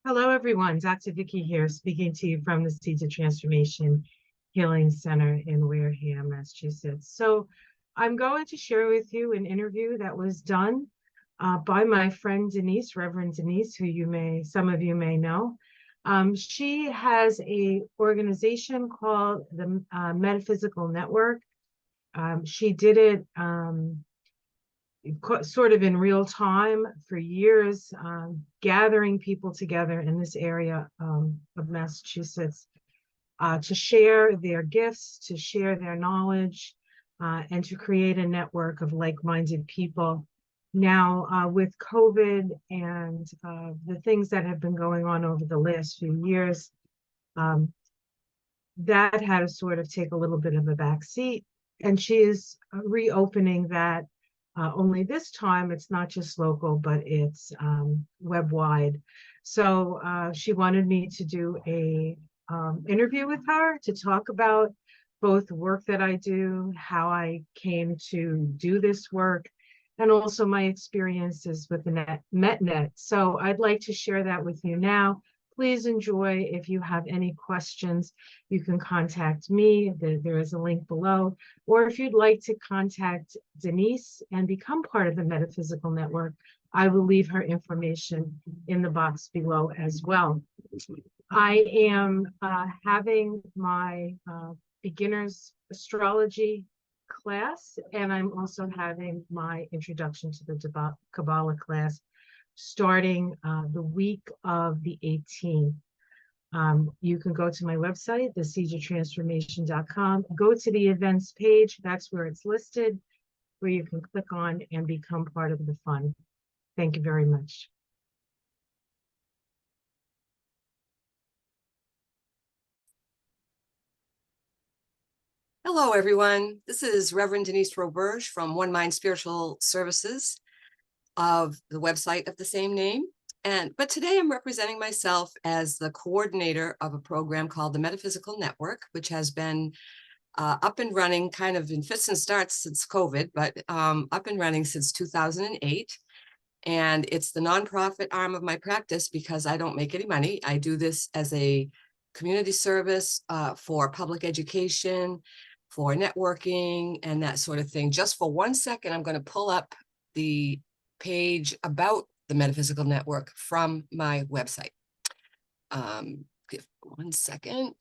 Hello, everyone. Dr. Vicky here, speaking to you from the Seeds of Transformation Healing Center in Wareham, Massachusetts. So I'm going to share with you an interview that was done by my friend Denise, Reverend Denise, who some of you may know. She has a organization called the Metaphysical Network. She did it sort of in real time for years, gathering people together in this area of Massachusetts to share their gifts, to share their knowledge, and to create a network of like-minded people. Now, with COVID and the things that have been going on over the last few years, that had to sort of take a little bit of a back seat. And she is reopening that. Only this time, it's not just local, but it's web-wide. So she wanted me to do a interview with her to talk about both the work that I do, how I came to do this work, and also my experiences with the MetNet. So I'd like to share that with you now. Please enjoy. If you have any questions, you can contact me. There is a link below. Or if you'd like to contact Denise and become part of the Metaphysical Network, I will leave her information in the box below as well. I am having my beginner's astrology class, and I'm also having my introduction to the Kabbalah class starting the week of the 18th. You can go to my website, theseedsoftransformation.com, go to the events page. That's where it's listed, where you can click on and become part of the fun. Thank you very much. Hello, everyone. This is Reverend Denise Roberge from One Mind Spiritual Services of the website of the same name. But today I'm representing myself as the coordinator of a program called the Metaphysical Network, which has been up and running kind of in fits and starts since COVID, but up and running since 2008. And it's the nonprofit arm of my practice because I don't make any money. I do this as a community service for public education, for networking, and that sort of thing. Just for 1 second, I'm going to pull up the page about the Metaphysical Network from my website. Give 1 second.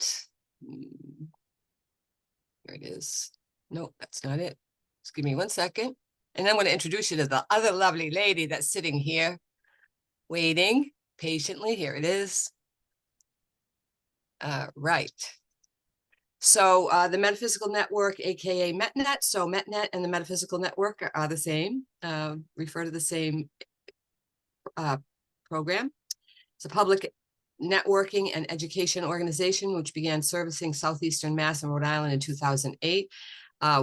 Here it is. No, that's not it. Just give me 1 second. And I'm going to introduce you to the other lovely lady that's sitting here, waiting patiently. Here it is. Right. So the Metaphysical Network, aka MetNet. So MetNet and the Metaphysical Network are the same, refer to the same program. It's a public networking and education organization which began servicing Southeastern Mass and Rhode Island in 2008.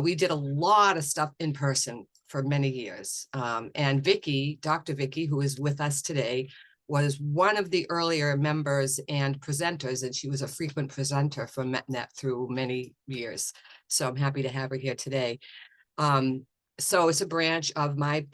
We did a lot of stuff in person for many years. And Vicky, Dr. Vicky, who is with us today, was one of the earlier members and presenters, and she was a frequent presenter for MetNet through many years. So I'm happy to have her here today. So it's a branch of my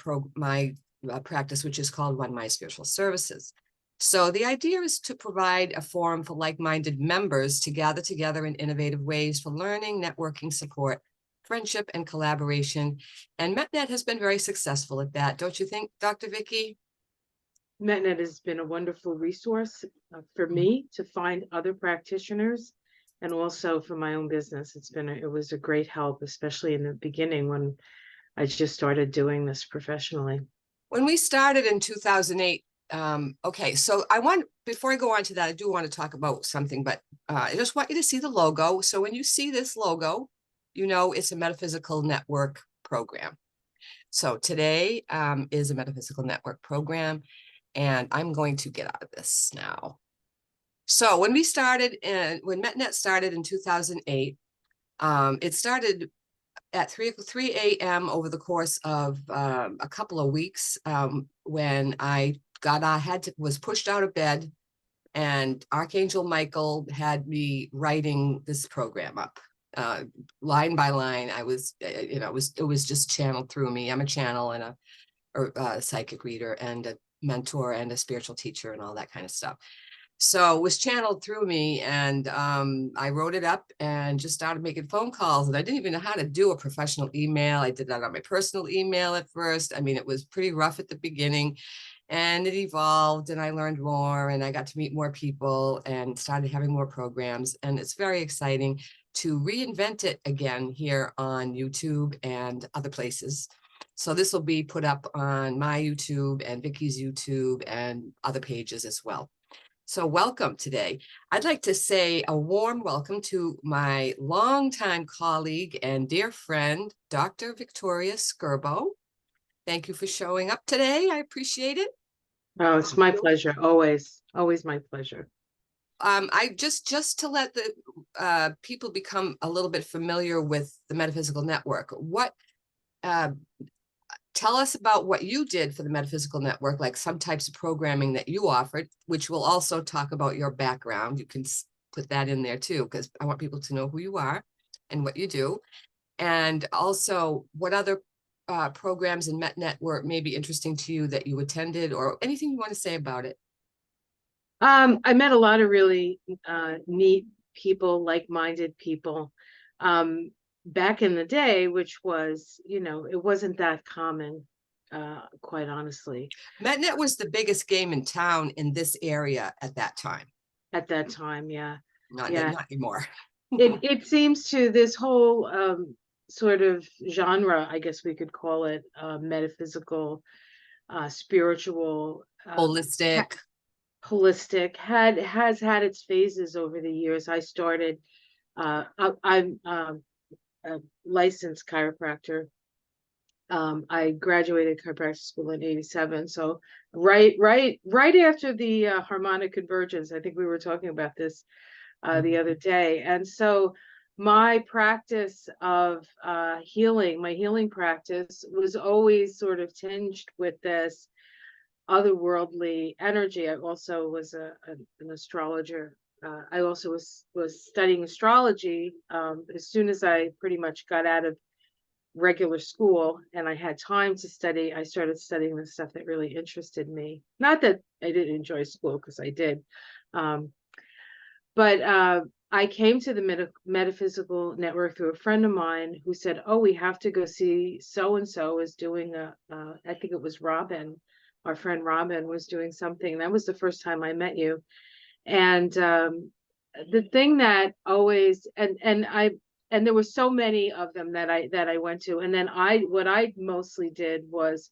practice, which is called One Mind Spiritual Services. So the idea is to provide a forum for like-minded members to gather together in innovative ways for learning, networking, support, friendship, and collaboration. And MetNet has been very successful at that. Don't you think, Dr. Vicky? MetNet has been a wonderful resource for me to find other practitioners, and also for my own business. It was a great help, especially in the beginning when I just started doing this professionally. When we started in 2008, okay, so before I go on to that, I do want to talk about something, but I just want you to see the logo. So when you see this logo, you know it's a Metaphysical Network program. So today is a Metaphysical Network program, and I'm going to get out of this now. So when when MetNet started in 2008, it started at 3 a.m. over the course of a couple of weeks when I was pushed out of bed, and Archangel Michael had me writing this program up line by line. I was, it was just channeled through me. I'm a channel and a psychic reader and a mentor and a spiritual teacher and all that kind of stuff. So it was channeled through me, and I wrote it up and just started making phone calls. And I didn't even know how to do a professional email. I did that on my personal email at first. I mean, it was pretty rough at the beginning, and it evolved, and I learned more, and I got to meet more people and started having more programs. And it's very exciting to reinvent it again here on YouTube and other places. So this will be put up on my YouTube and Vicky's YouTube and other pages as well. So welcome today. I'd like to say a warm welcome to my longtime colleague and dear friend, Dr. Victoria Skirbo. Thank you for showing up today. I appreciate it. Oh, it's my pleasure. Always my pleasure. I just to let the people become a little bit familiar with the Metaphysical Network. Tell us about what you did for the Metaphysical Network, like some types of programming that you offered, which will also talk about your background. You can put that in there too, because I want people to know who you are and what you do. And also what other programs in MetNet were maybe interesting to you that you attended, or anything you want to say about it. I met a lot of really neat people, like-minded people. Back in the day, which was, it wasn't that common, quite honestly. MetNet was the biggest game in town in this area at that time. At that time, yeah. Not anymore. It seems to this whole sort of genre, I guess we could call it, metaphysical, spiritual, Holistic. has had its phases over the years. I started, I'm a licensed chiropractor. I graduated chiropractic school in '87. So right after the harmonic convergence. I think we were talking about this the other day. And so my practice of healing, my healing practice was always sort of tinged with this otherworldly energy. I also was an astrologer. I also was studying astrology as soon as I pretty much got out of regular school and I had time to study. I started studying the stuff that really interested me. Not that I didn't enjoy school, because I did. But I came to the Metaphysical Network through a friend of mine who said, "Oh, we have to go see so-and-so is doing I think it was Robin, our friend Robin was doing something." And that was the first time I met you. And the thing that always, and there were so many of them that I went to. And then what I mostly did was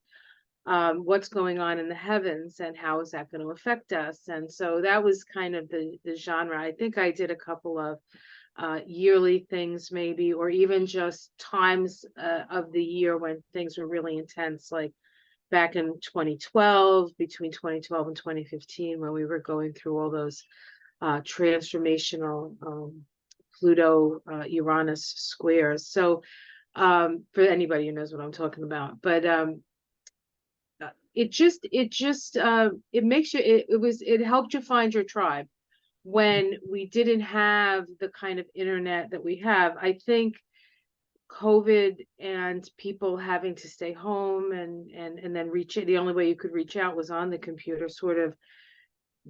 what's going on in the heavens and how is that going to affect us. And so that was kind of the genre. I think I did a couple of yearly things maybe, or even just times of the year when things were really intense, like back in 2012, between 2012 and 2015, when we were going through all those transformational Pluto Uranus squares. So for anybody who knows what I'm talking about. But it makes you, it helped you find your tribe when we didn't have the kind of internet that we have. I think COVID and people having to stay home and then the only way you could reach out was on the computer, sort of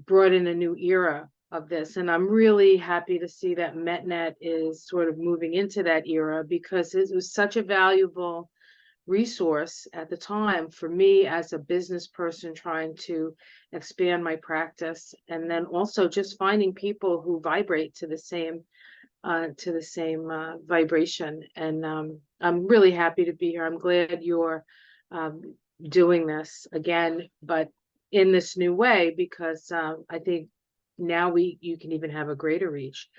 brought in a new era of this. And I'm really happy to see that MetNet is sort of moving into that era, because it was such a valuable resource at the time for me as a business person trying to expand my practice, and then also just finding people who vibrate to the same vibration. And I'm really happy to be here. I'm glad you're doing this again, but in this new way, because I think now you can even have a greater reach,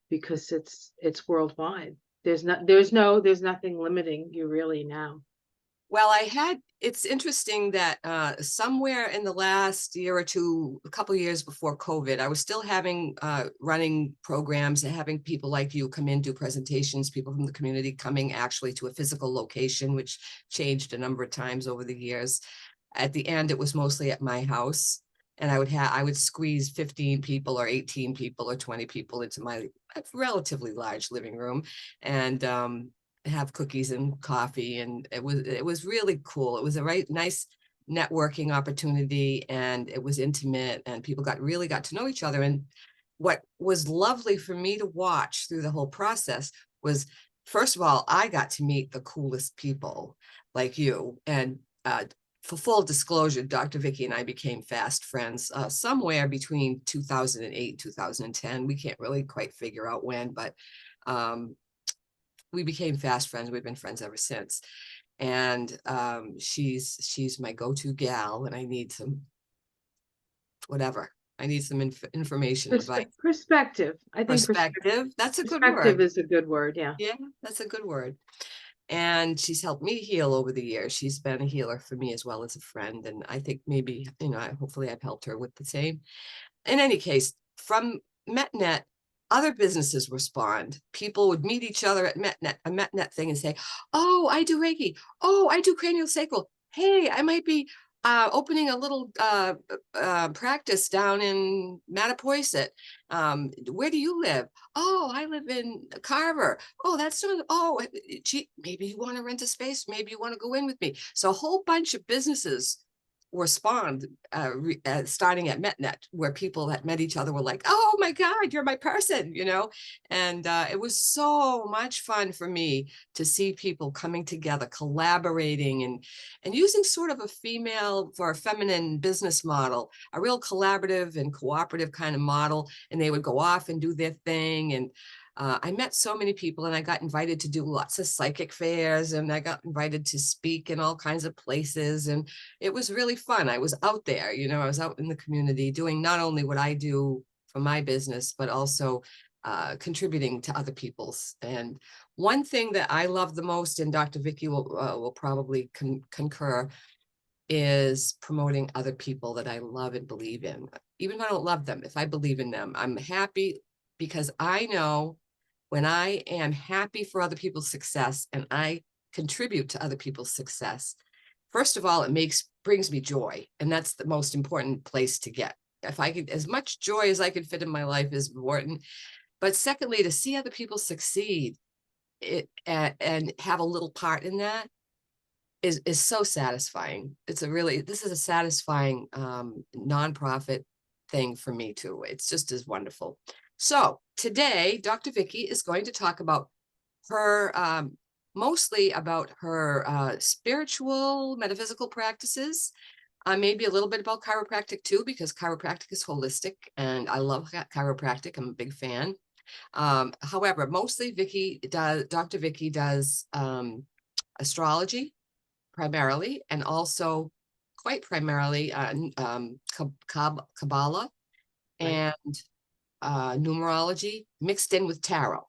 because it's worldwide. There's nothing limiting you really now. Well, it's interesting that somewhere in the last year or two, a couple of years before COVID, I was still running programs and having people like you come in, do presentations, people from the community coming actually to a physical location, which changed a number of times over the years. At the end, it was mostly at my house, and I would squeeze 15 people or 18 people or 20 people into my relatively large living room, and have cookies and coffee, and it was really cool. It was a nice networking opportunity, and it was intimate, and people really got to know each other. And what was lovely for me to watch through the whole process was, first of all, I got to meet the coolest people like you. And for full disclosure, Dr. Vicky and I became fast friends somewhere between 2008 and 2010. We can't really quite figure out when, but we became fast friends. We've been friends ever since. And she's my go-to gal when I need some whatever. I need some information, advice. Perspective. I think Perspective. That's a good perspective word. is a good word. Yeah. Yeah, that's a good word. And she's helped me heal over the years. She's been a healer for me as well as a friend. And I think maybe, hopefully I've helped her with the same. In any case, from MetNet, other businesses respond. People would meet each other at MetNet, a MetNet thing, and say, oh, I do Reiki. Oh, I do craniosacral. Hey, I might be opening a little practice down in Mattapoisett. Where do you live? Oh, I live in Carver. Oh, that's not, oh, gee, maybe you want to rent a space. Maybe you want to go in with me. So a whole bunch of businesses respond starting at MetNet, where people that met each other were like, oh my God, you're my person, and it was so much fun for me to see people coming together, collaborating, and using sort of a female for a feminine business model, a real collaborative and cooperative kind of model. And they would go off and do their thing. And I met so many people, and I got invited to do lots of psychic fairs, and I got invited to speak in all kinds of places. And it was really fun. I was out there, I was out in the community doing not only what I do for my business, but also contributing to other people's. And one thing that I love the most, and Dr. Vicky will probably concur, is promoting other people that I love and believe in. Even if I don't love them, if I believe in them, I'm happy, because I know when I am happy for other people's success and I contribute to other people's success, first of all, it brings me joy. And that's the most important place to get. If I could, as much joy as I could fit in my life is important. But secondly, to see other people succeed and have a little part in that is so satisfying. This is a satisfying nonprofit thing for me too. It's just as wonderful. So today, Dr. Vicky is going to talk about her, mostly about her spiritual, metaphysical practices, maybe a little bit about chiropractic too, because chiropractic is holistic, and I love chiropractic. I'm a big fan. However, mostly Dr. Vicky does astrology primarily, and also quite primarily Kabbalah and numerology mixed in with tarot.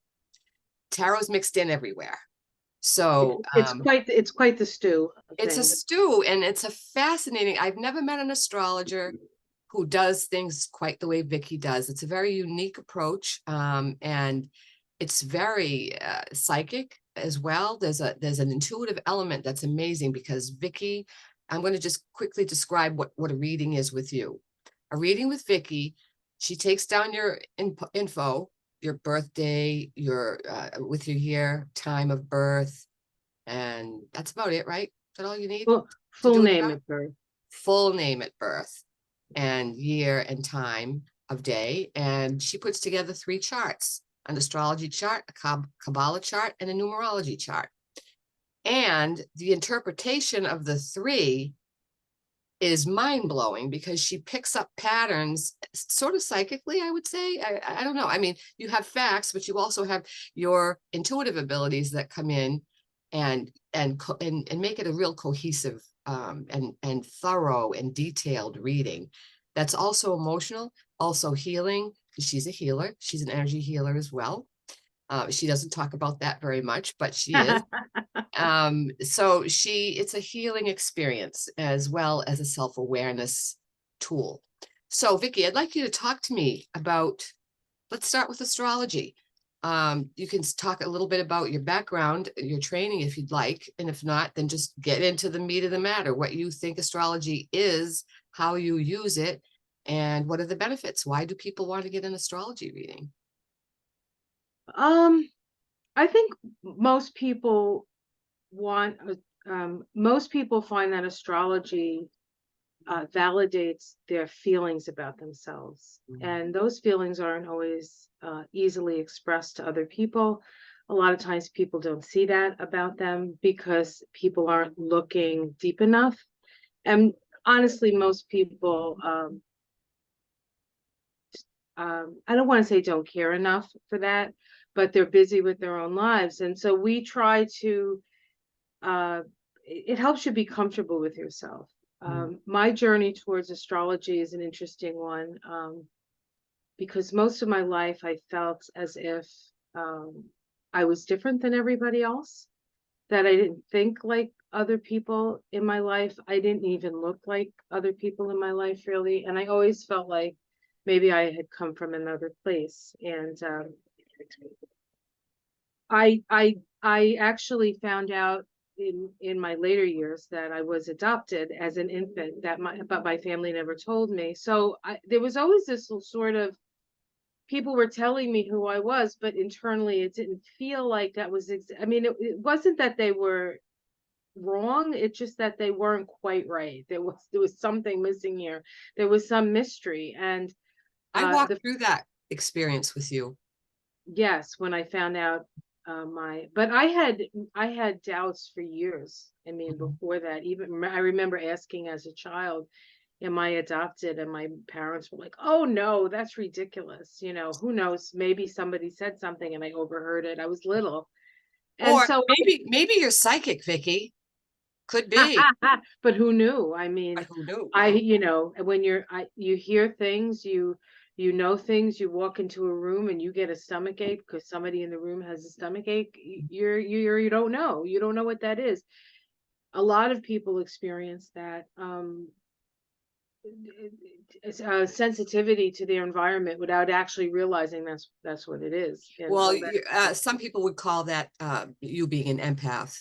Tarot's mixed in everywhere. So it's quite the stew. It's a stew, and it's a fascinating. I've never met an astrologer who does things quite the way Vicky does. It's a very unique approach, and it's very psychic as well. There's an intuitive element that's amazing, because Vicky, I'm going to just quickly describe what a reading is with you. A reading with Vicky, she takes down your info, your birthday, with your year, time of birth, and that's about it, right? Is that all you need? Full name at birth. Full name at birth, and year and time of day. And she puts together 3 charts: an astrology chart, a Kabbalah chart, and a numerology chart. And the interpretation of the 3 is mind-blowing, because she picks up patterns sort of psychically, I would say. I don't know. I mean, you have facts, but you also have your intuitive abilities that come in and make it a real cohesive and thorough and detailed reading. That's also emotional, also healing, because she's a healer. She's an energy healer as well. She doesn't talk about that very much, but she is. So it's a healing experience as well as a self-awareness tool. So Vicky, I'd like you to talk to me about, let's start with astrology. You can talk a little bit about your background, your training, if you'd like, and if not, then just get into the meat of the matter, what you think astrology is, how you use it, and what are the benefits? Why do people want to get an astrology reading? I think most people find that astrology validates their feelings about themselves. And those feelings aren't always easily expressed to other people. A lot of times people don't see that about them because people aren't looking deep enough. And honestly, most people, I don't want to say don't care enough for that, but they're busy with their own lives. And so we try to, it helps you be comfortable with yourself. My journey towards astrology is an interesting one, because most of my life I felt as if I was different than everybody else, that I didn't think like other people in my life. I didn't even look like other people in my life, really. And I always felt like maybe I had come from another place. And I actually found out in my later years that I was adopted as an infant, but my family never told me. So there was always this sort of, people were telling me who I was, but internally it didn't feel like that was I mean, it wasn't that they were wrong, it's just that they weren't quite right. There was something missing here. There was some mystery. And I walked through that experience with you. yes, when I found out but I had doubts for years. I mean, before that, even I remember asking as a child, am I adopted? And my parents were like, oh no, that's ridiculous. You know, who knows? Maybe somebody said something and I overheard it. I was little. And Or so maybe you're psychic, Vicky. Could be. but who knew? I mean, But who knew? you know, when you hear things, you know things, you walk into a room and you get a stomach ache because somebody in the room has a stomach ache, you don't know. You don't know what that is. A lot of people experience that. Sensitivity to their environment without actually realizing that's what it is. And Well, some people would call that you being an empath.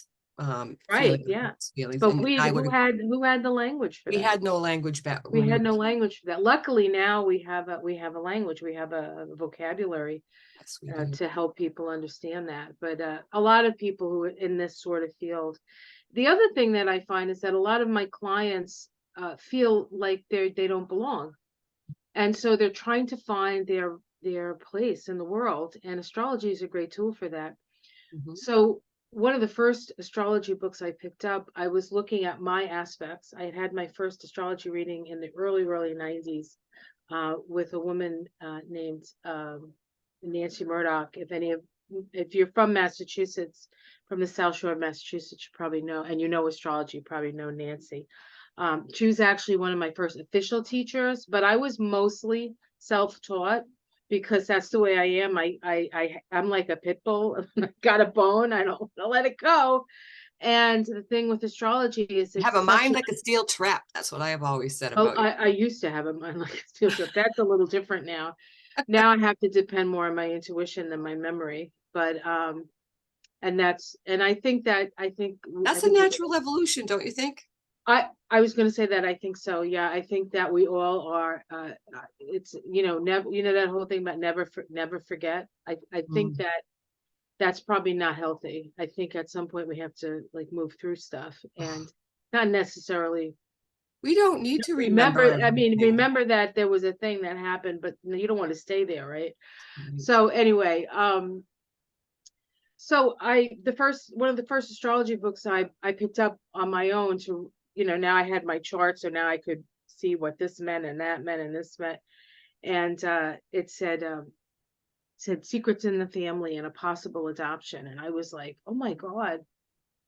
right, yeah. Feelings, But and I would. who had the language for We that? had no language back We when we had were no kids. language for that. Luckily now we have a language, we have a vocabulary Yes, we do. to help people understand that. But a lot of people who are in this sort of field, the other thing that I find is that a lot of my clients feel like they don't belong, and so they're trying to find their place in the world. And astrology is a great tool for that. So one of the first astrology books I picked up, I was looking at my aspects. I had had my first astrology reading in the early 90s with a woman named Nancy Murdoch. If you're from Massachusetts, from the South Shore of Massachusetts, you probably know, and you know astrology, you probably know Nancy. She was actually one of my first official teachers, but I was mostly self-taught because that's the way I am. I'm like a pit bull. I got a bone, I don't want to let it go. And the thing with astrology is You have a mind like a steel trap. That's what I have always said about you. I used to have a mind like a steel trap. That's a little different now. Now I have to depend more on my intuition than my memory. But and I think That's a natural evolution, don't you think? I was going to say that I think so. Yeah, I think that we all are. It's never, that whole thing about never forget. I think that that's probably not healthy. I think at some point we have to like move through stuff and not necessarily. We don't need to remember Remember, I mean, everything. remember that there was a thing that happened, but you don't want to stay there, right? So anyway, so one of the first astrology books I picked up on my own to, now I had my chart, so now I could see what this meant and that meant and this meant. And it said secrets in the family and a possible adoption. And I was like, oh my God.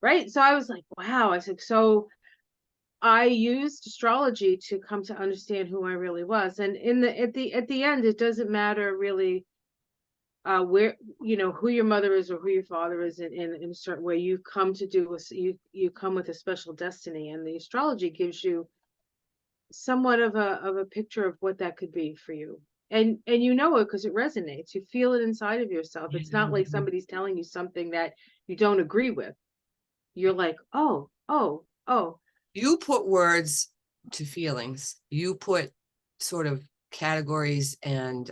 Right. So I was like, wow. I said, so I used astrology to come to understand who I really was. And at the end, it doesn't matter really where, who your mother is or who your father is in a certain way. You come to do you come with a special destiny, and the astrology gives you somewhat of a picture of what that could be for you. And you know it because it resonates. You feel it inside of yourself. It's not like somebody's telling you something that you don't agree with. You're like, oh, oh, oh. You put words to feelings. You put sort of categories and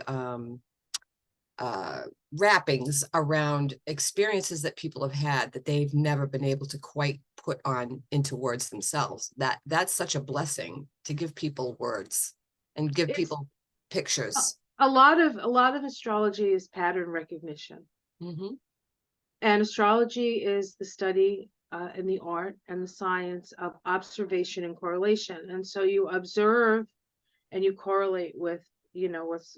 wrappings around experiences that people have had that they've never been able to quite put on into words themselves. That's such a blessing, to give people words and give It's people pictures. a lot of astrology is pattern recognition. Mm-hmm. And astrology is the study and the art and the science of observation and correlation. And so you observe and you correlate with,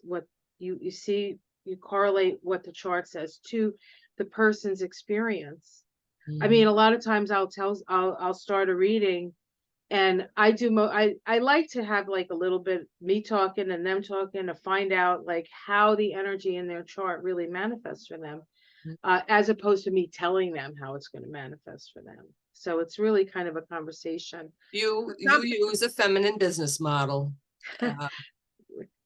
what you see, you correlate what the chart says to the person's experience. I mean, a lot of times I'll start a reading, and I like to have like a little bit me talking and them talking to find out like how the energy in their chart really manifests for them, as opposed to me telling them how it's going to manifest for them. So it's really kind of a conversation. You use a feminine business model.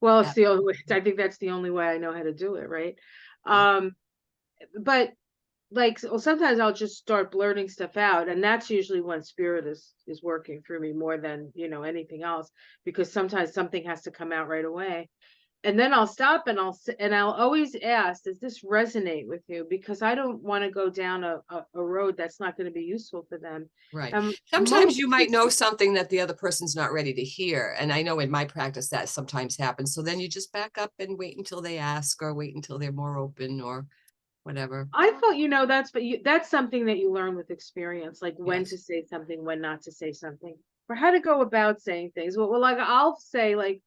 Well, it's the only way. I think that's the only way I know how to do it, right? But like, well, sometimes I'll just start blurting stuff out, and that's usually when spirit is working through me more than anything else, because sometimes something has to come out right away. And then I'll stop and I'll always ask, does this resonate with you? Because I don't want to go down a road that's not going to be useful for them. Right. Most Sometimes you might know something that the other person's not ready to hear. And I know in my practice that sometimes happens. So then you just back up and wait until they ask, or wait until they're more open, or whatever. I thought, that's something that you learn with experience, like when to say something, when not to say something, or how to go about saying things. Well, like I'll say like,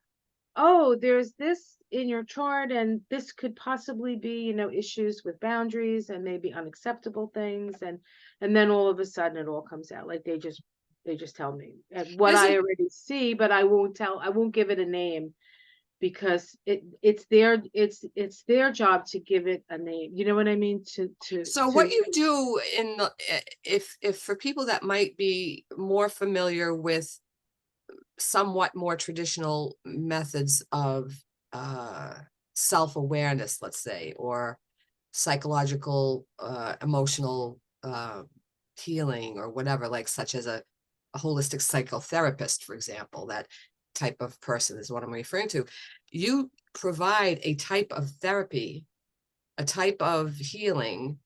oh, there's this in your chart, and this could possibly be, issues with boundaries and maybe unacceptable things. And then all of a sudden it all comes out. Like they just tell me what I already see, but I won't give it a name, because it's their job to give it a name. You know what I mean? So what you do in the, if for people that might be more familiar with somewhat more traditional methods of self-awareness, let's say, or psychological, emotional healing, or whatever, like such as a holistic psychotherapist, for example, that type of person is what I'm referring to. You provide a type of therapy, a type of healing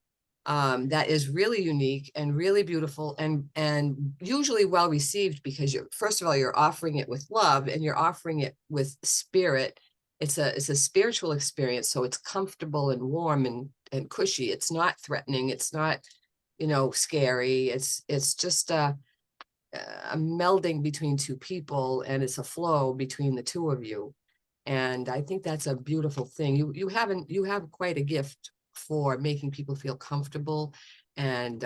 that is really unique and really beautiful, and usually well received, because first of all, you're offering it with love, and you're offering it with spirit. It's a spiritual experience, so it's comfortable and warm and cushy. It's not threatening. It's not, scary. It's just a melding between two people, and it's a flow between the two of you. And I think that's a beautiful thing. You have quite a gift for making people feel comfortable, and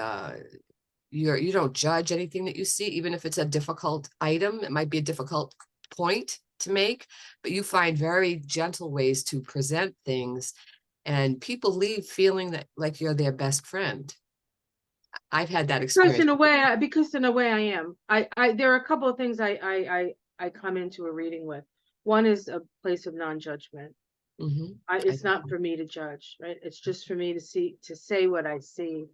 you don't judge anything that you see, even if it's a difficult item. It might be a difficult point to make, but you find very gentle ways to present things, and people leave feeling that like you're their best friend. I've had that experience. Because in a way I am. There are a couple of things I come into a reading with. One is a place of non-judgment. It's not for me to judge, right? It's just for me to say what I see.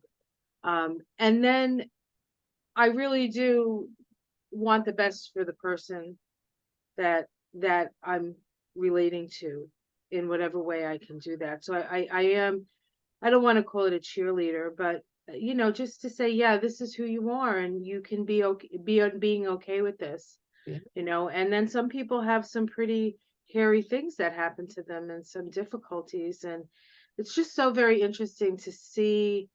And then I really do want the best for the person that I'm relating to, in whatever way I can do that. So I don't want to call it a cheerleader, but just to say, yeah, this is who you are, and you can be okay, being okay with this. And then some people have some pretty hairy things that happen to them, and some difficulties, and it's just so very interesting to see.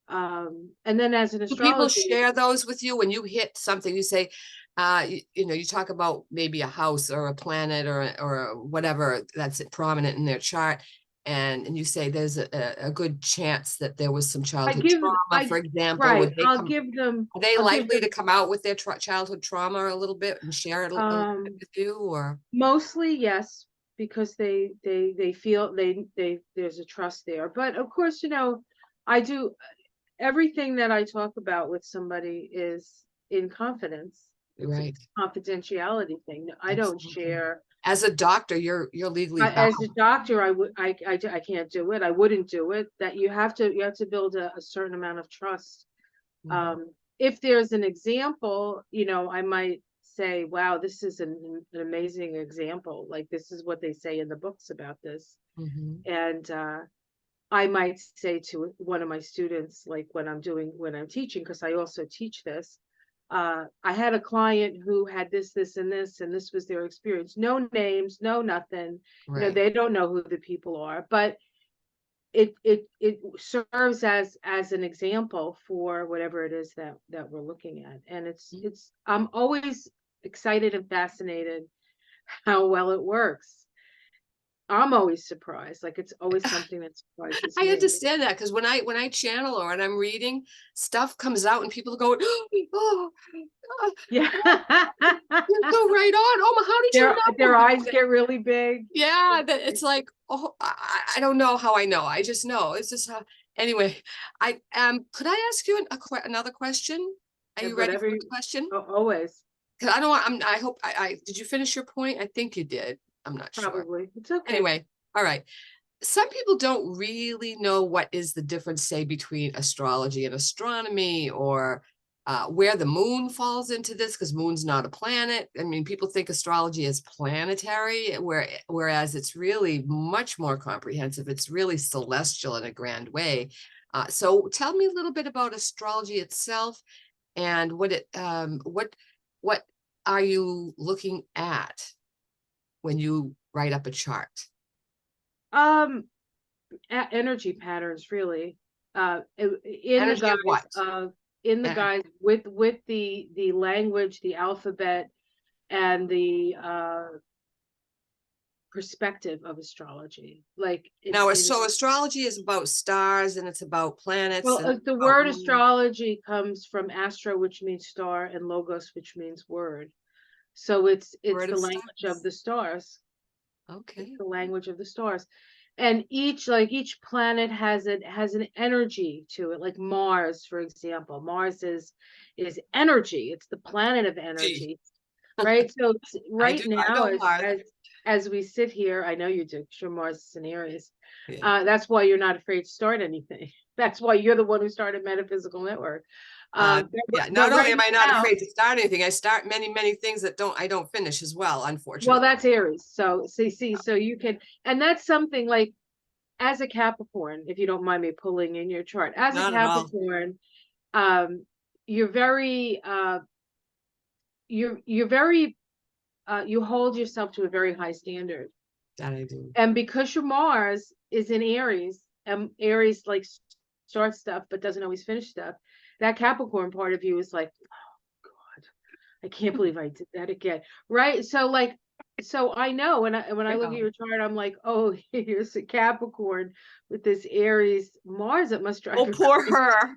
And then as an astrologer, do people share those with you when you hit something? You say, you talk about maybe a house or a planet or whatever that's prominent in their chart, and you say there's a good chance that there was some childhood trauma, for example. Right. Are they likely to come out with their childhood trauma a little bit and share it a little bit with you, or? Mostly, yes, because they feel there's a trust there. But of course, I do everything that I talk about with somebody is in confidence. It's Right. a confidentiality thing. I don't share. As a doctor, you're legally bound. As a doctor, I can't do it. I wouldn't do it. That you have to build a certain amount of trust. If there's an example, I might say, wow, this is an amazing example. Like, this is what they say in the books about this. Mhm. And I might say to one of my students, like when I'm teaching, because I also teach this, I had a client who had this, and this was their experience. No names, no nothing. Right. They don't know who the people are, but it serves as an example for whatever it is that we're looking at. And Mm. I'm always excited and fascinated how well it works. I'm always surprised. Like, it's always something that surprises I me. understand that because when I channel or when I'm reading, stuff comes out and people go, oh, oh, Yeah. you go right on. Oh, how did you Their know? eyes get really big. Yeah, that it's like, oh, I don't know how I know. I just know. It's just how. Anyway, I could I ask you another question? Are And you ready whatever for you, a question? always, Because I don't want. I hope I did you finish your point? I think you did. I'm not sure. probably. It's okay. Anyway, all right. Some people don't really know what is the difference, say, between astrology and astronomy, or where the moon falls into this, because moon's not a planet. I mean, people think astrology is planetary, whereas it's really much more comprehensive. It's really celestial in a grand way. So tell me a little bit about astrology itself and what are you looking at when you write up a chart? Um, energy patterns, really. In the Energy of guise what? of in the And guise with the language, the alphabet, and the perspective of astrology. Like, now, it is. so astrology is about stars and it's about planets Well, and it's the about word moon. astrology comes from astro, which means star, and logos, which means word. So it's Word the of language of stars. the stars. It's Okay. the language of the stars. And each planet has an energy to it. Like Mars, for example. Mars is energy. It's the planet of Gee, energy, right? So I right do. I now, know Mars. as we sit here, I know you do, 'cause you're Mars is in Aries. Yeah. That's why you're not afraid to start anything. That's why you're the one who started Metaphysical Network. Uh, yeah. But Not only right am I not now, afraid to start anything, I start many things that I don't finish as well, well, unfortunately. that's Aries. So see, so you can, and that's something like, as a Capricorn, if you don't mind me pulling in your chart, as a Not at all. Capricorn, um, you're very you hold yourself to a very high standard. That I do. And because your Mars is in Aries, and Aries like starts stuff but doesn't always finish stuff, that Capricorn part of you is like, God, I can't believe I did that again. Right? So I know when I look at Yeah. your chart, I'm like, oh, here's a Capricorn with this Aries Mars. It must drive Oh, her poor crazy. her.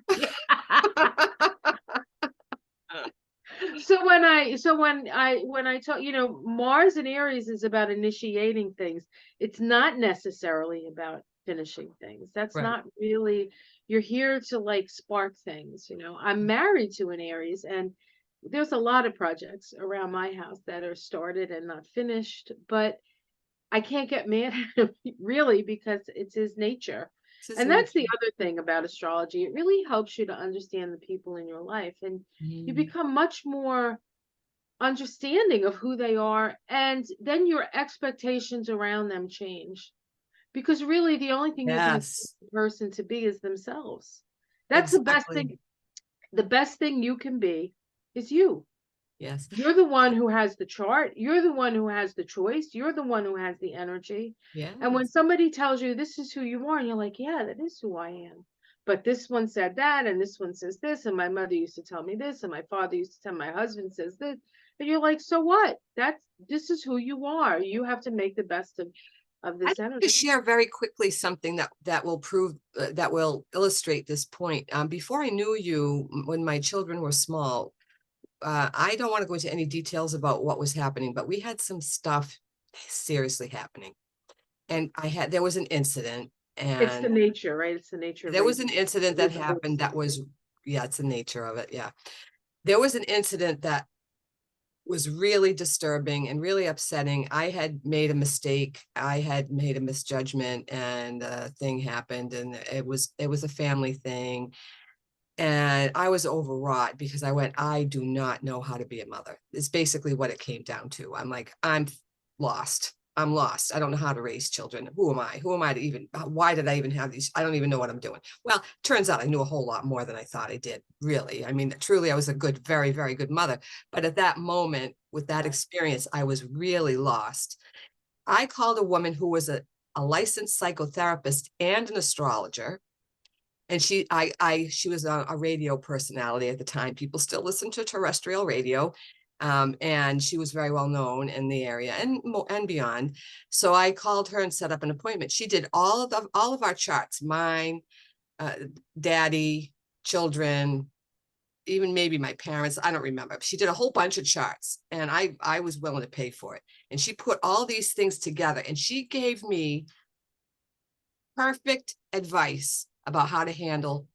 So when I tell, Mars and Aries is about initiating things. It's not necessarily about finishing things. That's Right. not really, you're here to like spark things. I'm married to an Aries, and there's a lot of projects around my house that are started and not finished, but I can't get mad at him really, because it's his nature. This is And that's the nature. other thing about astrology. It really helps you to understand the people in your life, and you Mm. become much more understanding of who they are, and then your expectations around them change, because really the only thing you can expect Yes, the person to be is themselves. That's the best exactly. thing. The best thing you can be is you. Yes. You're the one who has the chart. You're the one who has the choice. You're the one who has the energy. And when Yes. somebody tells you this is who you are, and you're like, yeah, that is who I am. But this one said that, and this one says this, and my mother used to tell me this, and my father used to tell my husband says this. And you're like, so what? This is who you are. You have to make the best of I'd this like to energy. share very quickly something that will prove that will illustrate this point. Before I knew you, when my children were small, I don't want to go into any details about what was happening, but we had some stuff seriously happening, and there was an incident, It's the and nature, right? It's the nature of there was an raising incident that with the happened horses. that was, yeah, it's the nature of it. Yeah, there was an incident that was really disturbing and really upsetting. I had made a mistake. I had made a misjudgment, and a thing happened, and it was a family thing. And I was overwrought because I went, I do not know how to be a mother. It's basically what it came down to. I'm like, I'm lost. I'm lost. I don't know how to raise children. Who am I? Who am I to even, why did I even have these? I don't even know what I'm doing. Well, turns out I knew a whole lot more than I thought I did, really. I mean, truly, I was a good, very, very good mother. But at that moment, with that experience, I was really lost. I called a woman who was a licensed psychotherapist and an astrologer. And she was a radio personality at the time. People still listen to terrestrial radio. And she was very well known in the area and beyond. So I called her and set up an appointment. She did all of our charts, mine, daddy, children, even maybe my parents. I don't remember. She did a whole bunch of charts, and I was willing to pay for it. And she put all these things together, and she gave me perfect advice about how to handle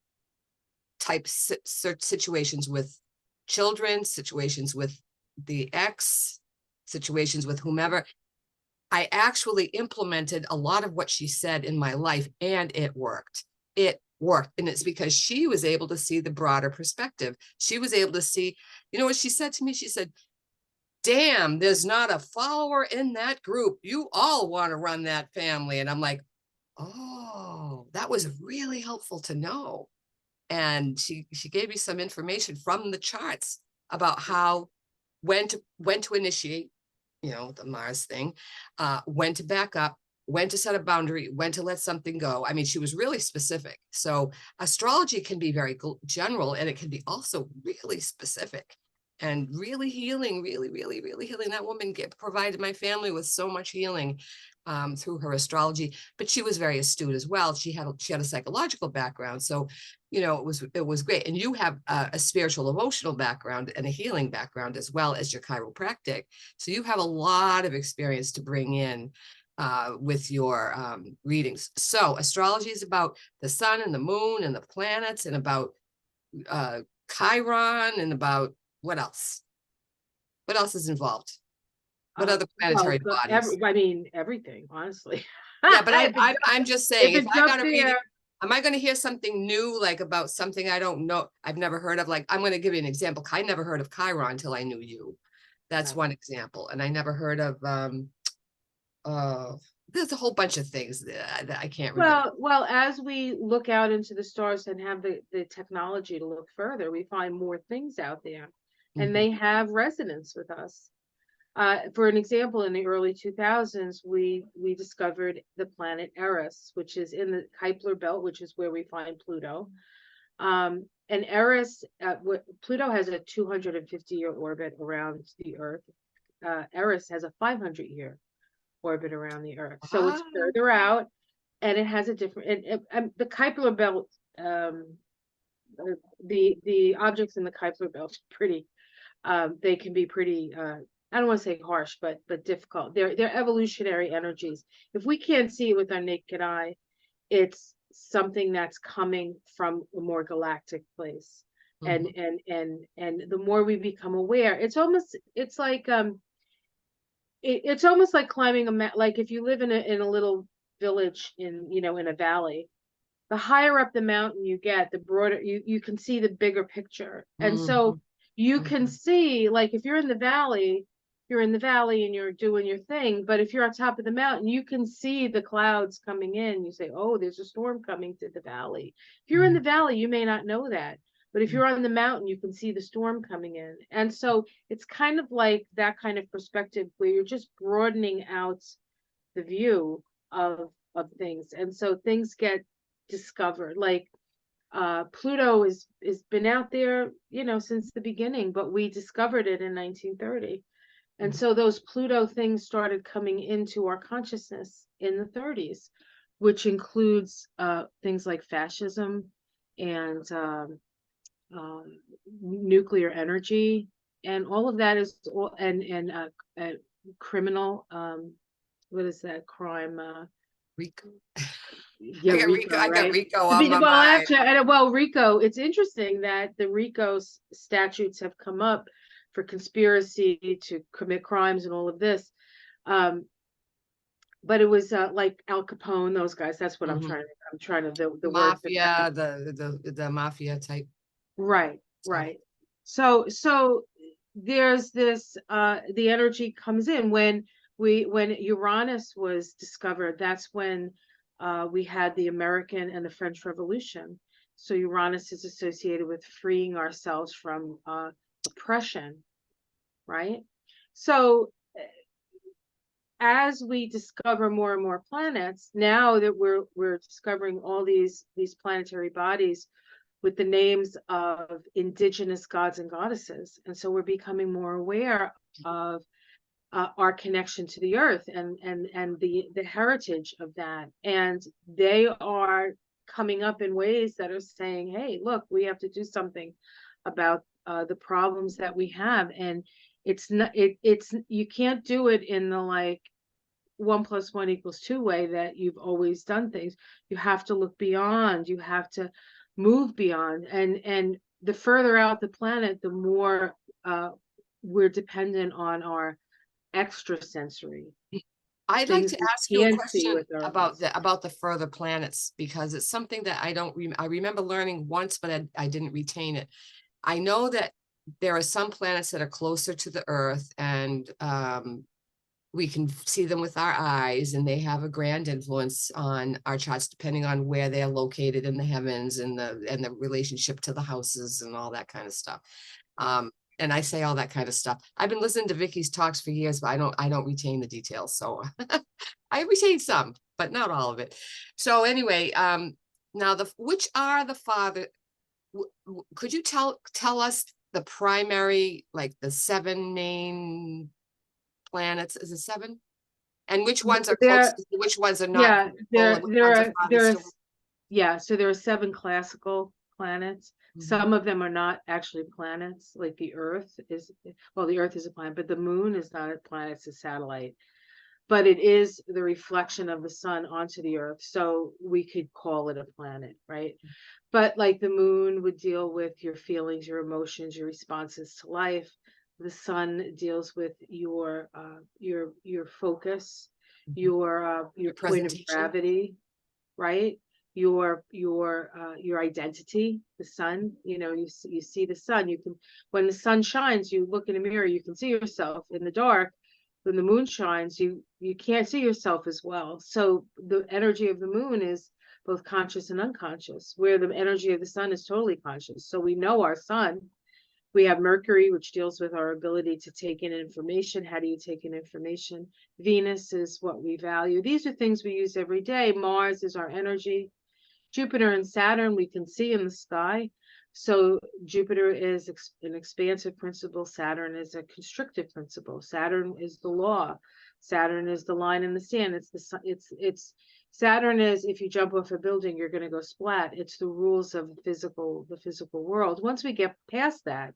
situations with children, situations with the ex, situations with whomever. I actually implemented a lot of what she said in my life, and it worked. It worked. And it's because she was able to see the broader perspective. She was able to see, you know what she said to me? She said, damn, there's not a follower in that group. You all want to run that family. And I'm like, oh, that was really helpful to know. And she gave me some information from the charts about how, when to initiate, you know, the Mars thing, when to back up, when to set a boundary, when to let something go. I mean, she was really specific. So astrology can be very general, and it can be also really specific and really healing, really, really, really healing. That woman provided my family with so much healing through her astrology, but she was very astute as well. She had a psychological background. So, you know, it was great. And you have a spiritual emotional background and a healing background, as well as your chiropractic. So you have a lot of experience to bring in with your readings. So astrology is about the sun and the moon and the planets, and about Chiron, and about what else? What else is involved? What other planetary bodies? I mean, everything, honestly. Yeah, but I'm just saying, if I got to read it, there, am I going to hear something new, like about something I don't know, I've never heard of? Like, I'm going to give you an example. I never heard of Chiron until I knew you. That's one example. And I never heard of, there's a whole bunch of things that I can't remember. well, as we look out into the stars and have the technology to look further, we find more things out there, and they have resonance with us. For an example, in the early 2000s, we discovered the planet Eris, which is in the Kuiper belt, which is where we find Pluto. And Eris, Pluto has a 250-year orbit around the Earth. Eris has a 500-year orbit around the Earth, so it's further out, and it has a different. And the Kuiper belt, the objects in the Kuiper belt are pretty. They can be pretty. I don't want to say harsh, but difficult. They're evolutionary energies. If we can't see it with our naked eye, it's something that's coming from a more galactic place. And the more we become aware, it's almost like it's almost like climbing like if you live in a little village in a valley, the higher up the mountain you get, the broader you can see the bigger picture. And so you can see, like, if you're in the valley, and you're doing your thing. But if you're on top of the mountain, you can see the clouds coming in. You say, oh, there's a storm coming to the valley. If you're in the valley, you may not know that. But if you're on the mountain, you can see the storm coming in. And so it's kind of like that kind of perspective where you're just broadening out the view of things. And so things get discovered. Like Pluto is been out there, since the beginning, but we discovered it in 1930. And so those Pluto things started coming into our consciousness in the 30s, which includes things like fascism and nuclear energy, and all of that is and criminal. What is that crime? Rico. Yeah, I got Rico on my well, mind. actually, Rico. It's interesting that the Rico statutes have come up for conspiracy to commit crimes and all of this. But it was like Al Capone, those guys. That's what I'm trying to. The mafia, word. the mafia type. Right, right. So there's this the energy comes in when Uranus was discovered, that's when we had the American and the French Revolution. So Uranus is associated with freeing ourselves from oppression, right? So as we discover more and more planets, now that we're discovering all these planetary bodies with the names of indigenous gods and goddesses. And so we're becoming more aware of our connection to the earth and the heritage of that. And they are coming up in ways that are saying, hey, look, we have to do something about the problems that we have. And it's not, it's, you can't do it in the like 1+1=2 way that you've always done things. You have to look beyond, you have to move beyond, and the further out the planet, the more we're dependent on our extrasensory I'd like things to we ask you a can't see question with our about eyes. the further planets, because it's something that I remember learning once, but I didn't retain it. I know that there are some planets that are closer to the Earth, and we can see them with our eyes, and they have a grand influence on our charts depending on where they're located in the heavens, and the relationship to the houses and all that kind of stuff. And I say all that kind of stuff. I've been listening to Vicky's talks for years, but I don't retain the details. So I retain some, but not all of it. So anyway, now which are the father? Could you tell us the primary, like the 7 main planets? Is it 7? And which ones are close? There, Which ones are not? yeah, And which ones are farthest away? yeah, so there are 7 classical planets. Mhm. Some of them are not actually planets, like the Earth is, well, the Earth is a planet, but the moon is not a planet, it's a satellite. But it is the reflection of the sun onto the earth. So we could call it a planet, right? But like the moon would deal with your feelings, your emotions, your responses to life. The sun deals with your focus, your point of Presentation. gravity, right? Your identity, the sun, you see the sun, you can, when the sun shines, you look in a mirror, you can see yourself. In the dark, when the moon shines, you can't see yourself as well. So the energy of the moon is both conscious and unconscious, where the energy of the sun is totally conscious. So we know our sun. We have Mercury, which deals with our ability to take in information. How do you take in information? Venus is what we value. These are things we use every day. Mars is our energy. Jupiter and Saturn we can see in the sky. So Jupiter is an expansive principle. Saturn is a constrictive principle. Saturn is the law. Saturn is the line in the sand. It's Saturn is, if you jump off a building, you're going to go splat. It's the rules of the physical world. Once we get past that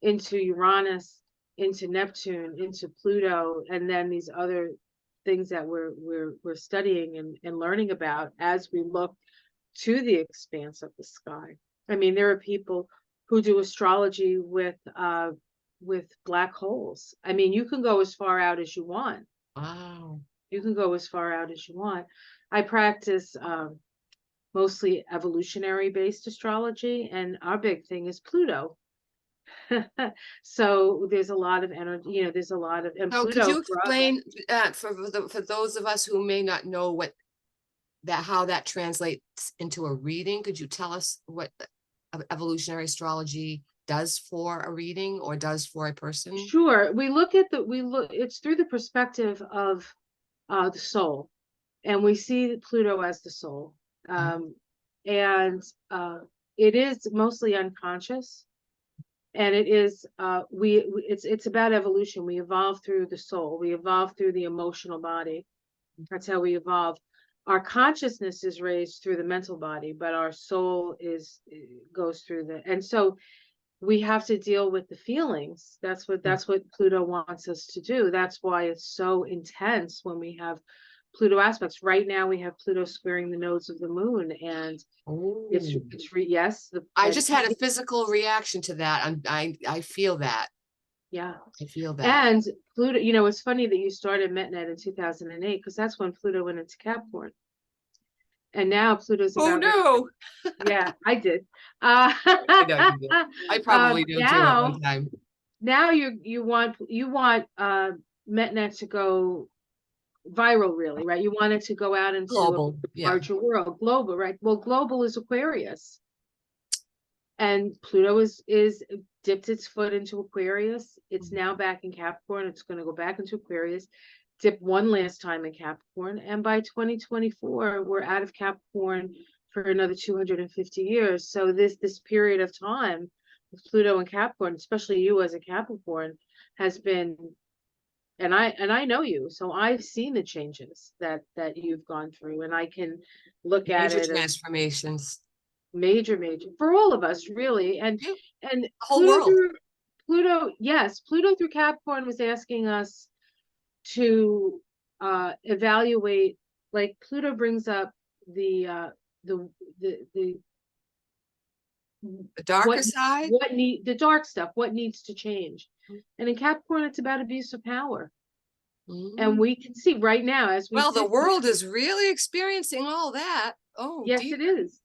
into Uranus, into Neptune, into Pluto, and then these other things that we're studying and learning about as we look to the expanse of the sky. I mean, there are people who do astrology with black holes. I mean, you can go as far out as you want. Wow. You can go as far out as you want. I practice mostly evolutionary based astrology, and our big thing is Pluto. So there's a lot of energy, there's a lot of, and So could Pluto you for us, explain for those of us who may not know how that translates into a reading? Could you tell us what evolutionary astrology does for a reading or does for a person? sure. It's through the perspective of the soul, and we see Pluto as the soul. And it is mostly unconscious, and it is it's about evolution. We evolve through the soul, we evolve through the emotional body. That's how we evolve. Our consciousness is raised through the mental body, but our soul goes through and so we have to deal with the feelings. That's what Pluto wants us to do. That's why it's so intense when we have Pluto aspects. Right now we have Pluto squaring the nodes of the moon, and yes, I just had a physical reaction to that. I feel that. Yeah. I feel that. And Pluto, it's funny that you started MetNet in 2008, because that's when Pluto went into Capricorn. And now Pluto's Oh, about ready. no. Yeah, I did. I know you did. I probably do too at one Now, time. now you want MetNet to go viral, really, right? You want it to go out into Global, a yeah. larger world, global, right? Well, global is Aquarius, and Pluto is dipped its foot into Aquarius. It's now back in Capricorn. It's going to go back into Aquarius, dip one last time in Capricorn, and by 2024, we're out of Capricorn for another 250 years. So this period of time with Pluto and Capricorn, especially you as a Capricorn, has been, and I know you, so I've seen the changes that you've gone through, and I can look at Major it as transformations. major for all of us, really. And Yeah, and the whole world. Yes, Pluto through Capricorn was asking us to evaluate, like Pluto brings up the the the The darker side. the dark stuff, what needs to change. And in Capricorn, it's about abuse of power. And Mm. we can see right now as we Well, the sit world is really experiencing all that. Oh, here, yes, dear. it is.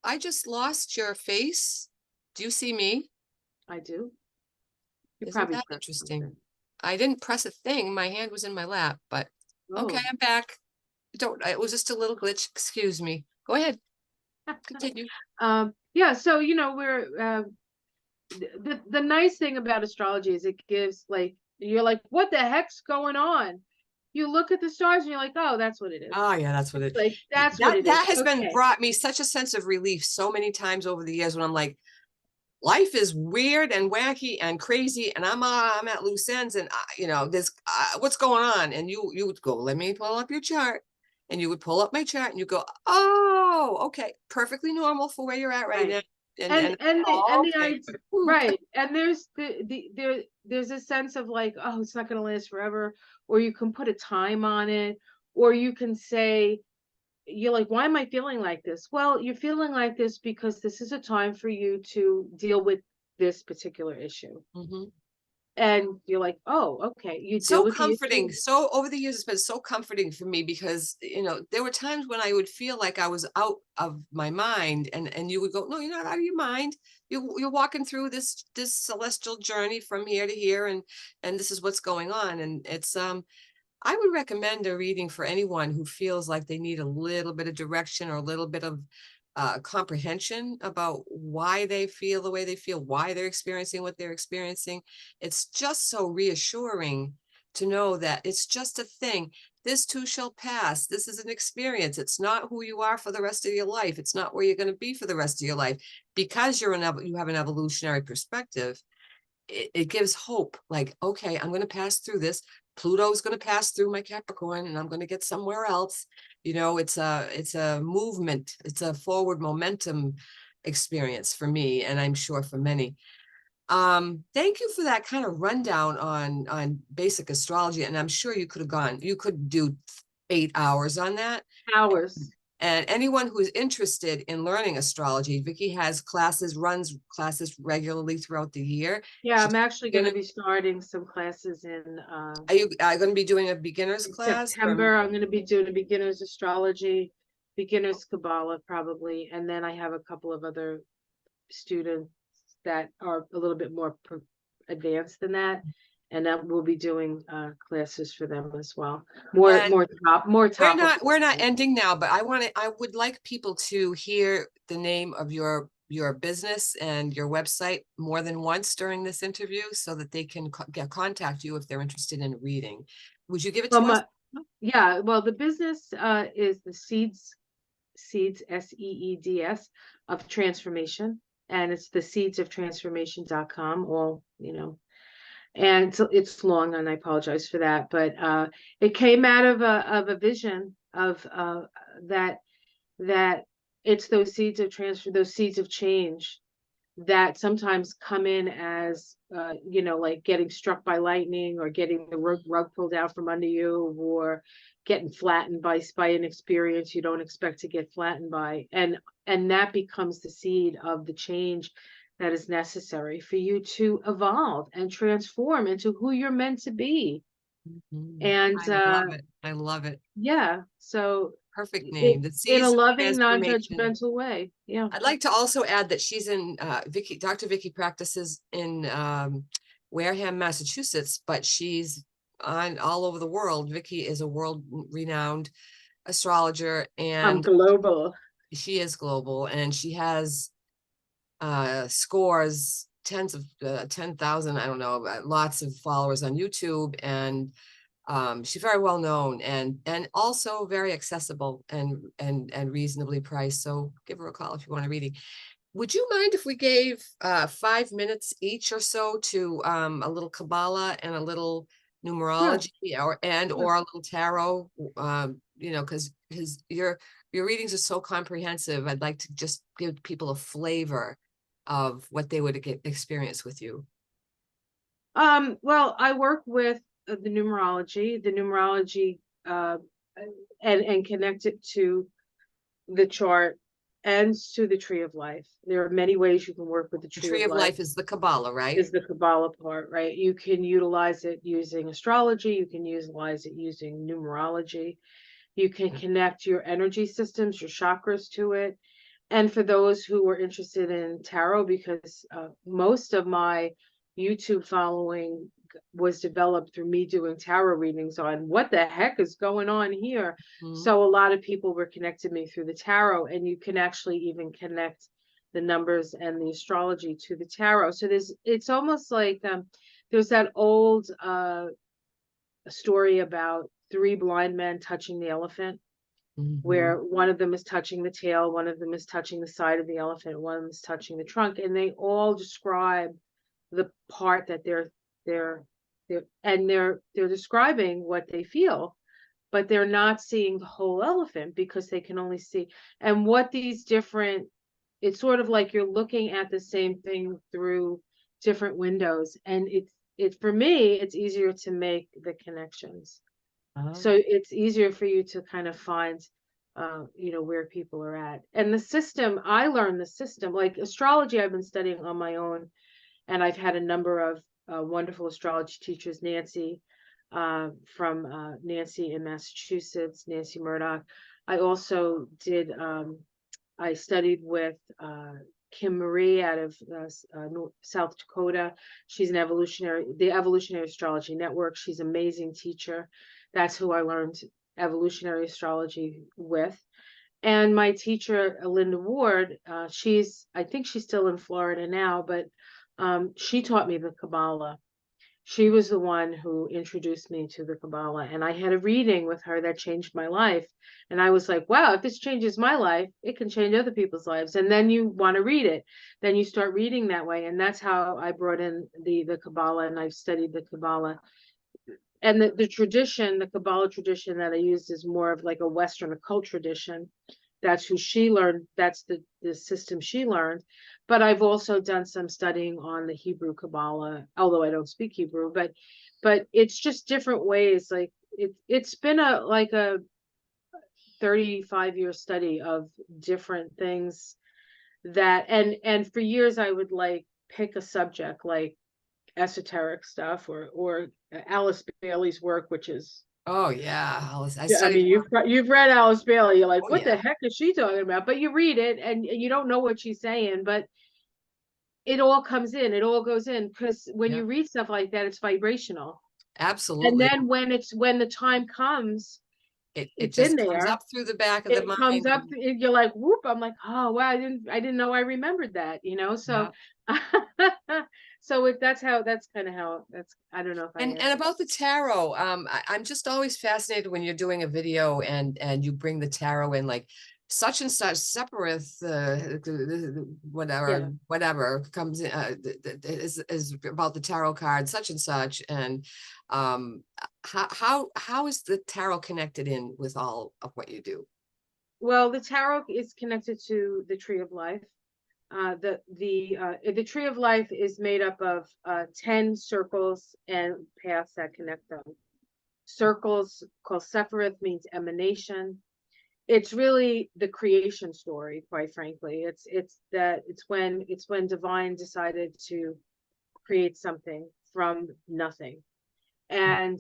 I just lost your face. Do you see me? I do. You Isn't probably that pressed interesting? something. I didn't press a thing. My hand was in my lap, but okay, Oh. I'm back. It was just a little glitch. Excuse me. Go ahead. Continue. Yeah, so we're the nice thing about astrology is it gives, like, you're like, what the heck's going on? You look at the stars and you're like, oh, that's what it is. Oh, yeah, that's what it is. Like, that's what it is. That has been Okay. brought me such a sense of relief so many times over the years when I'm like, life is weird and wacky and crazy, and I'm at loose ends, and there's what's going on, and you would go, let me pull up your chart, and you would pull up my chart, and you go, oh, okay, perfectly normal for where you're at right now, and the okay. idea, right, and there's there's a sense of like, oh, it's not going to last forever, or you can put a time on it, or you can say, you're like, why am I feeling like this? Well, you're feeling like this because this is a time for you to deal with this particular issue. Mm-hmm. And you're like, oh, okay. You deal So with comforting. the issue. So over the years, it's been so comforting for me because, there were times when I would feel like I was out of my mind, and you would go, no, you're not out of your mind. You're walking through this celestial journey from here to here, and this is what's going on. And it's, I would recommend a reading for anyone who feels like they need a little bit of direction or a little bit of comprehension about why they feel the way they feel, why they're experiencing what they're experiencing. It's just so reassuring to know that it's just a thing. This too shall pass. This is an experience. It's not who you are for the rest of your life. It's not where you're going to be for the rest of your life. Because you have an evolutionary perspective, it gives hope. Like, okay, I'm going to pass through this. Pluto's going to pass through my Capricorn, and I'm going to get somewhere else. It's a movement. It's a forward momentum experience for me, and I'm sure for many. Thank you for that kind of rundown on basic astrology. And I'm sure you could do 8 hours on that. Hours. And anyone who's interested in learning astrology, Vicki runs classes regularly throughout the year. Yeah, I'm actually going to be starting some classes in Are you going to be doing a beginner's class? September. I'm going to be doing a beginner's astrology, beginner's Kabbalah probably, and then I have a couple of other students that are a little bit more advanced than that, and that we'll be doing classes for them as well. More topical. We're not ending now, but I would like people to hear the name of your business and your website more than once during this interview so that they can contact you if they're interested in reading. Would you give it to us? Yeah, well, the business is the Seeds, SEEDS, of Transformation, and it's the seedsoftrandsformation.com, all, and it's long, and I apologize for that, but it came out of a vision of that it's those seeds of those seeds of change that sometimes come in as like getting struck by lightning, or getting the rug pulled out from under you, or getting flattened by an experience you don't expect to get flattened by, and that becomes the seed of the change that is necessary for you to evolve and transform into who you're meant to be. Mm-hmm. And I love it. yeah, so perfect name. The in a Seeds of loving, Transformation. non-judgmental way. Yeah. I'd like to also add that she's in Dr. Vicky practices in Wareham, Massachusetts, but she's on all over the world. Vicky is a world-renowned astrologer, I'm and global. she is global, and she has scores, tens of 10,000, I don't know, lots of followers on YouTube, and she's very well known and also very accessible and reasonably priced. So give her a call if you want a reading. Would you mind if we gave 5 minutes each or so to a little Kabbalah and a little numerology, or a little tarot? You know, because your readings are so comprehensive. I'd like to just give people a flavor of what they would experience with you. Well, I work with the numerology, and connect it to the chart and to the tree of life. There are many ways you can work with the The tree tree of life is the Kabbalah, right? is the Kabbalah part, right? You can utilize it using astrology. You can utilize it using numerology. You can connect your energy systems, your chakras to it. And for those who are interested in tarot, because most of my YouTube following was developed through me doing tarot readings on what the heck is going on here. So a lot of people were connected me through the tarot, and you can actually even connect the numbers and the astrology to the tarot. So it's almost like there's that old story about three blind men touching the elephant, where one of them is touching the tail, one of them is touching the side of the elephant, one of them is touching the trunk, and they all describe the part that they're describing what they feel, but they're not seeing the whole elephant because they can only see. And what these different, it's sort of like you're looking at the same thing through different windows, and it's for me, it's easier to make the connections. So it's easier for you to kind of find where people are at. And the system, I learned the system, like astrology, I've been studying on my own, and I've had a number of wonderful astrology teachers. Nancy from Nancy in Massachusetts, Nancy Murdoch. I also did I studied with Kim Marie out of South Dakota. She's the Evolutionary Astrology Network. She's an amazing teacher. That's who I learned evolutionary astrology with. And my teacher, Linda Ward, I think she's still in Florida now, but she taught me the Kabbalah. She was the one who introduced me to the Kabbalah, and I had a reading with her that changed my life. And I was like, wow, if this changes my life, it can change other people's lives. And then you want to read it. Then you start reading that way. And that's how I brought in the Kabbalah, and I've studied the Kabbalah. And the tradition, the Kabbalah tradition that I used is more of like a Western occult tradition. That's who she learned. That's the system she learned. But I've also done some studying on the Hebrew Kabbalah, although I don't speak Hebrew, but it's just different ways. Like it's been a 35-year study of different things that, and for years I would like pick a subject like esoteric stuff or Alice Bailey's work, which is, Oh yeah, I I studied. mean, you've read Alice Bailey. You're like, Oh, what yeah. the heck is she talking about? But you read it and you don't know what she's saying, but it all comes in, it all goes in, because when you read stuff like that, it's vibrational. And Absolutely. then when the time comes, It it's just in comes there. up through the back of the It comes mind. up, you're like, whoop, I'm like, oh wow, I didn't know I remembered that, so so that's kind of how that's, I don't know if I And answered. about the tarot, I'm just always fascinated when you're doing a video and you bring the tarot in, like such and such separate whatever comes in is about the tarot card such and such, and how is the tarot connected in with all of what you do? Well, the tarot is connected to the tree of life. The tree of life is made up of 10 circles and paths that connect them. Circles called Sephiroth means emanation. It's really the creation story, quite frankly. It's when divine decided to create something from nothing. And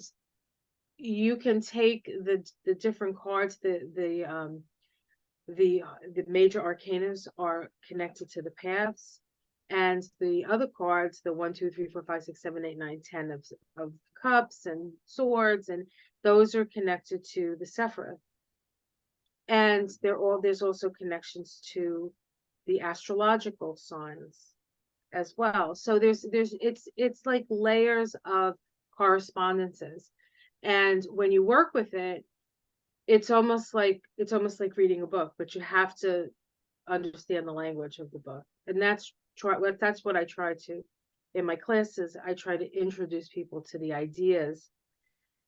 you can take the different cards, the major arcanas are connected to the paths, and the other cards, the 1, 2, 3, 4, 5, 6, 7, 8, 9, 10 of cups and swords, and those are connected to the Sephiroth. And there's also connections to the astrological signs as well. So it's like layers of correspondences. And when you work with it, it's almost like reading a book, but you have to understand the language of the book. And that's what I try to, in my classes, I try to introduce people to the ideas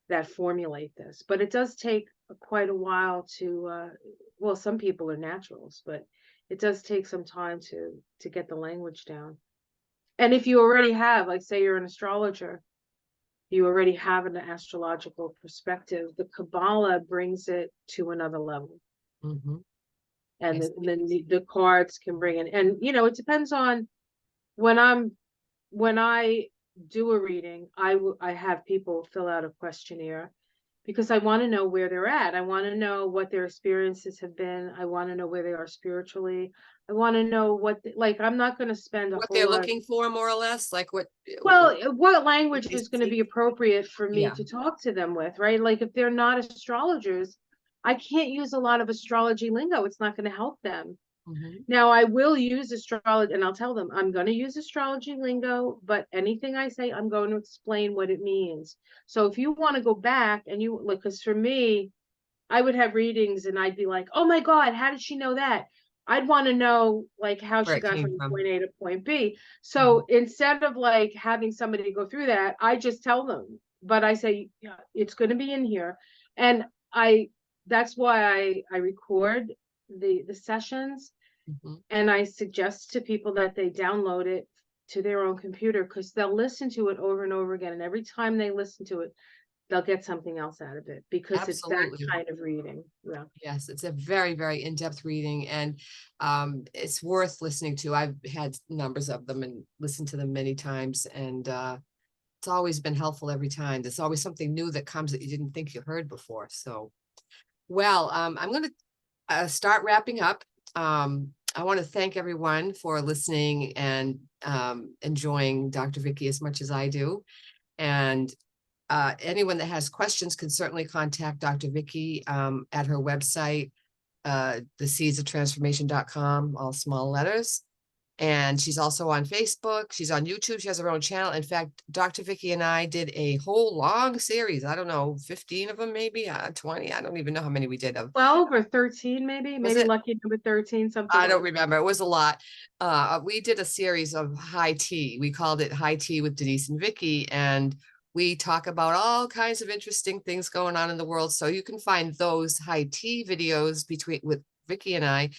that formulate this. But it does take quite a while to, well, some people are naturals, but it does take some time to get the language down. And if you already have, like, say you're an astrologer, you already have an astrological perspective, the Kabbalah brings it to another level. Mhm. And Yes. then the cards can bring in, and it depends on when I do a reading, I have people fill out a questionnaire because I want to know where they're at. I want to know what their experiences have been. I want to know where they are spiritually. I want to know like, I'm not going to spend a What whole they're lot. looking for, more or less, like what? Well, what language they is going to be seek? appropriate for me Yeah. to talk to them with, right? Like, if they're not astrologers, I can't use a lot of astrology lingo. It's not going to help them. Mhm. Now, I will use astrology, and I'll tell them I'm going to use astrology lingo, but anything I say, I'm going to explain what it means. So if you want to go back and you look, because for me, I would have readings and I'd be like, oh my God, how did she know that? I'd want to know, like, how Where she it got came from from. point A to point B. So instead of like having somebody go through that, I just tell them, but I say, yeah, it's going to be in here. And that's why I record the sessions, Mhm. and I suggest to people that they download it to their own computer, because they'll listen to it over and over again. And every time they listen to it, they'll get something else out of it, because it's that Absolutely. kind of reading. Yeah. Yes, it's a very, very in-depth reading, and it's worth listening to. I've had numbers of them and listened to them many times, and it's always been helpful every time. There's always something new that comes that you didn't think you heard before. So, well, I'm going to start wrapping up. I want to thank everyone for listening and enjoying Dr. Vicky as much as I do. And anyone that has questions can certainly contact Dr. Vicky at her website, theseedsoftransformation.com, all small letters. And she's also on Facebook. She's on YouTube. She has her own channel. In fact, Dr. Vicky and I did a whole long series. I don't know, 15 of them, maybe 20. I don't even know how many we did of. 12 or 13, maybe it? lucky number 13, something. I don't remember. It was a lot. We did a series of high tea. We called it High Tea with Denise and Vicky, and we talk about all kinds of interesting things going on in the world. So you can find those high tea videos with Vicky and I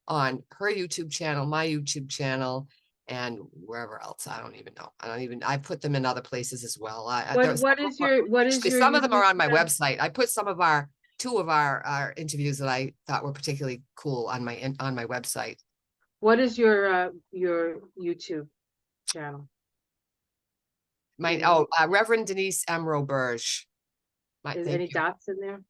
on her YouTube channel, my YouTube channel, and wherever else. I don't even know. I put them in other places as well. What is your some of them are YouTube on my channel? website. I put two of our interviews that I thought were particularly cool on my website. What is your YouTube channel? Reverend Denise Roberge. Is Thank any you. dots in there?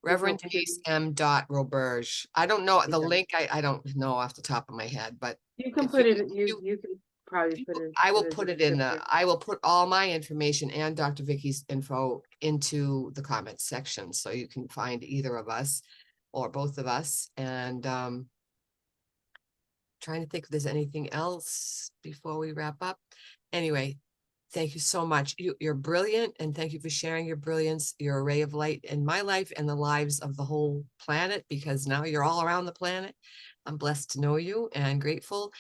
Reverend Denise Roberge. I don't know the Okay. link. I don't know off the top of my head, but You can if put it, you you can probably put it. I will as a put it in description. I will put all my information and Dr. Vicky's info into the comments section, so you can find either of us or both of us. And trying to think if there's anything else before we wrap up. Anyway, thank you so much. You're brilliant, and thank you for sharing your brilliance. You're a ray of light in my life and the lives of the whole planet, because now you're all around the planet. I'm blessed to know you and grateful.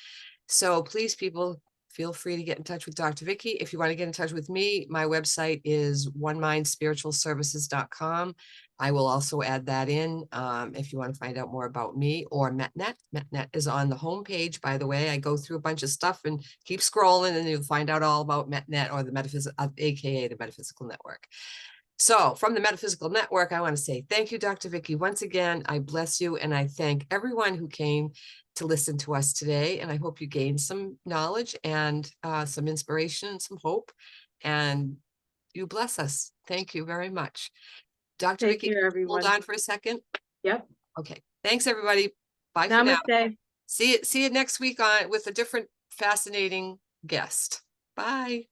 So please, people, feel free to get in touch with Dr. Vicky. If you want to get in touch with me, my website is onemindspiritualservices.com. I will also add that in if you want to find out more about me, or MetNet. MetNet is on the homepage, by the way. I go through a bunch of stuff and keep scrolling, and you'll find out all about MetNet, or the AKA the Metaphysical Network. So from the Metaphysical Network, I want to say thank you, Dr. Vicky. Once again, I bless you, and I thank everyone who came to listen to us today. And I hope you gained some knowledge and some inspiration and some hope. And you bless us. Thank you very much. Dr. Take Vicky, care, hold everyone. on for a second. Yep. Okay. Thanks, everybody. Bye for now. Namaste. See you next week on with a different fascinating guest. Bye.